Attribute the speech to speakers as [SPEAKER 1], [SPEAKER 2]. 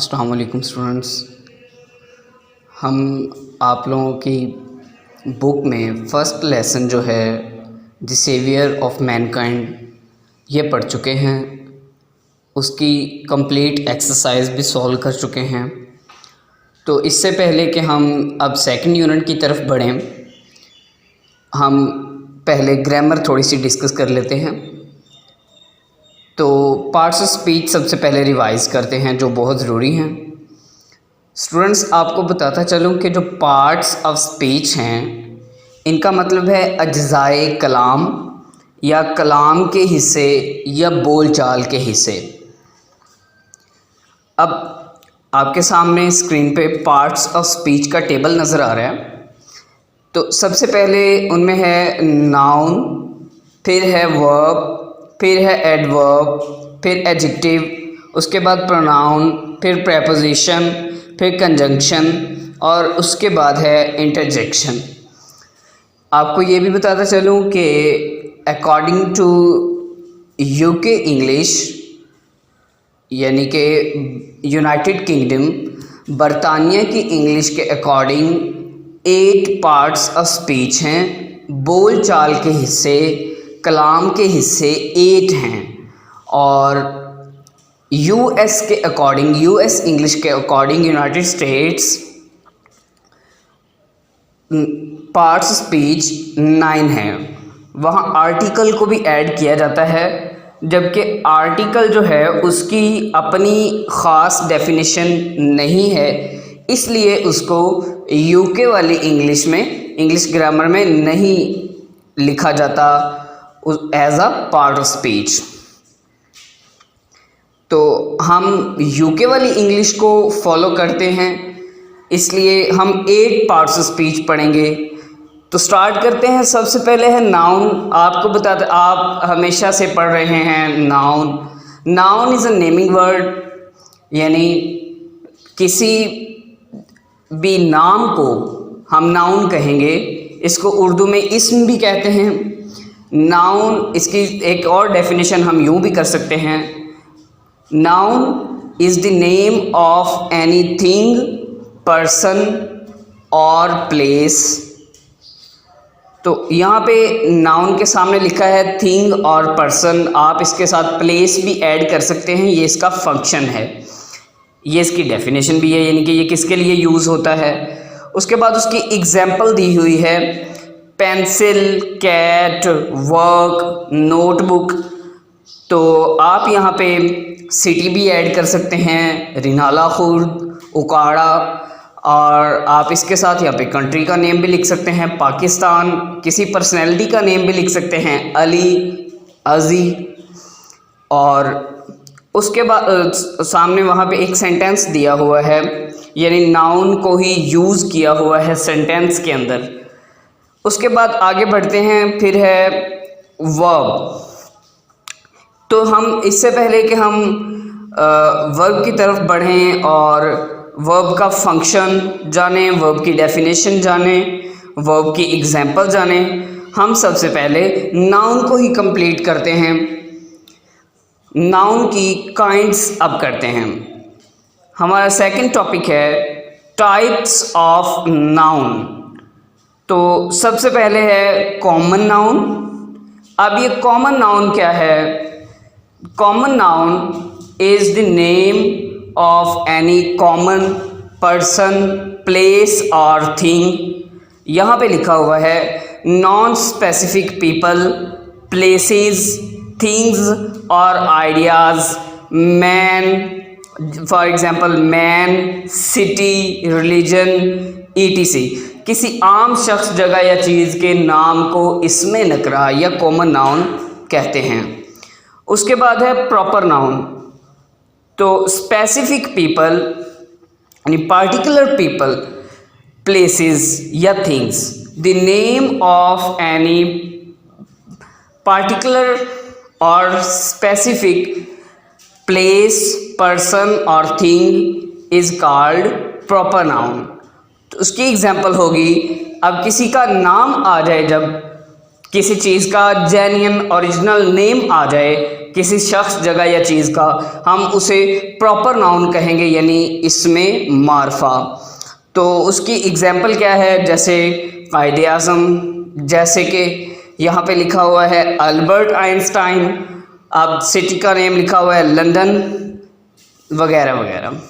[SPEAKER 1] अस्सलाम वालेकुम स्टूडेंट्स। हम आप लोगों की बुक में फ़र्स्ट लेसन जो है द सेवियर ऑफ मैनकाइंड ये पढ़ चुके हैं। उसकी कंप्लीट एक्सरसाइज भी सॉल्व कर चुके हैं। तो इससे पहले कि हम अब सेकंड यूनिट की तरफ बढ़ें, हम पहले ग्रामर थोड़ी सी डिस्कस कर लेते हैं। तो पार्ट्स ऑफ स्पीच सबसे पहले रिवाइज़ करते हैं, जो बहुत ज़रूरी हैं। स्टूडेंट्स, आपको बताता चलूँ कि जो पार्ट्स ऑफ स्पीच हैं, इनका मतलब है अज्ज़ाए कलाम या कलाम के हिस्से या बोलचाल के हिस्से। अब आपके सामने स्क्रीन पे पार्ट्स ऑफ स्पीच का टेबल नज़र आ रहा है। तो सबसे पहले उनमें है नाउन, फिर है वर्ब, फिर है एडवर्ब, फिर एडजेक्टिव, उसके बाद प्रोनाउन, फिर प्रेपोजिशन, फिर कंजंक्शन और उसके बाद है इंटरजेक्शन। आपको ये भी बताता चलूँ कि अकॉर्डिंग टू यूके इंग्लिश यानी कि यूनाइटेड किंगडम, बरतानिया की इंग्लिश के अकॉर्डिंग 8 पार्ट्स ऑफ स्पीच हैं। बोल चाल के हिस्से, कलाम के हिस्से 8 हैं। और यूएस के अकॉर्डिंग, यूएस इंग्लिश के according, United states, parts speech 9 हैं। वहाँ आर्टिकल को भी ऐड किया जाता है, जबकि आर्टिकल जो है उसकी अपनी ख़ास डेफिनेशन नहीं है, इसलिए उसको यूके वाली इंग्लिश में, इंग्लिश ग्रामर में नहीं लिखा जाता as a part of speech. तो हम यूके वाली इंग्लिश को फॉलो करते हैं, इसलिए हम 8 पार्ट्स ऑफ स्पीच पढ़ेंगे। तो स्टार्ट करते हैं। सबसे पहले है नाउन। आपको बताते, आप हमेशा से पढ़ रहे हैं noun. Noun is a naming word, यानी किसी भी नाम को हम नाउन कहेंगे। इसको उर्दू में इस्म भी कहते हैं। नाउन, इसकी एक और डेफिनेशन हम यूँ भी कर सकते हैं, noun is the name of anything, person और प्लेस। तो यहाँ पे नाउन के सामने लिखा है थिंग और पर्सन, आप इसके साथ प्लेस भी ऐड कर सकते हैं। ये इसका फंक्शन है, ये इसकी डेफिनेशन भी है, यानी कि ये किसके लिए यूज़ होता है। उसके बाद उसकी एग्जाम्पल दी हुई है, पेंसिल, कैट, वर्क, नोटबुक। तो आप यहाँ पे सिटी भी ऐड कर सकते हैं, रिनाला खुर्द, उकाड़ा, और आप इसके साथ यहाँ पे कंट्री का नेम भी लिख सकते हैं, पाकिस्तान। किसी पर्सनैलिटी का नेम भी लिख सकते हैं, अली, अजी। और उसके बाद सामने वहाँ पे एक सेंटेंस दिया हुआ है, यानी नाउन को ही यूज़ किया हुआ है सेंटेंस के अंदर। उसके बाद आगे बढ़ते हैं, फिर है वर्ब। तो हम इससे पहले कि हम वर्ब की तरफ बढ़ें और वर्ब का फंक्शन जाने, वर्ब की डेफिनेशन जाने, वर्ब की एग्जाम्पल जाने, हम सबसे पहले नाउन को ही कंप्लीट करते हैं। नाउन की काइंड्स अब करते हैं। हमारा सेकंड टॉपिक है टाइप्स ऑफ नाउन। तो सबसे पहले है कॉमन नाउन। अब ये कॉमन नाउन क्या है? Common noun is the name of any common person, place और थिंग। यहाँ पे लिखा हुआ है non specific people, places, things और ideas, man, for example man, city, religion, ETC. किसी आम शख्स, जगह या चीज़ के नाम को इसमें नकरा या कॉमन नाउन कहते हैं। उसके बाद है प्रॉपर नाउन। तो स्पेसिफिक पीपल यानी पार्टिकुलर पीपल, प्लेसेस या things, the name of any particular और स्पेसिफिक प्लेस, पर्सन और thing is called proper noun. तो उसकी एग्जाम्पल होगी, अब किसी का नाम आ जाए, जब किसी चीज़ का जेन्युइन ओरिजिनल नेम आ जाए, किसी शख्स, जगह या चीज़ का, हम उसे प्रॉपर नाउन कहेंगे, यानी इसमें मार्फा। तो उसकी एग्जाम्पल क्या है, जैसे कायदे आज़म, जैसे कि यहाँ पे लिखा हुआ है अल्बर्ट आइंस्टाइन, अब सिटी का नेम लिखा हुआ है लंदन, वगैरह वगैरह।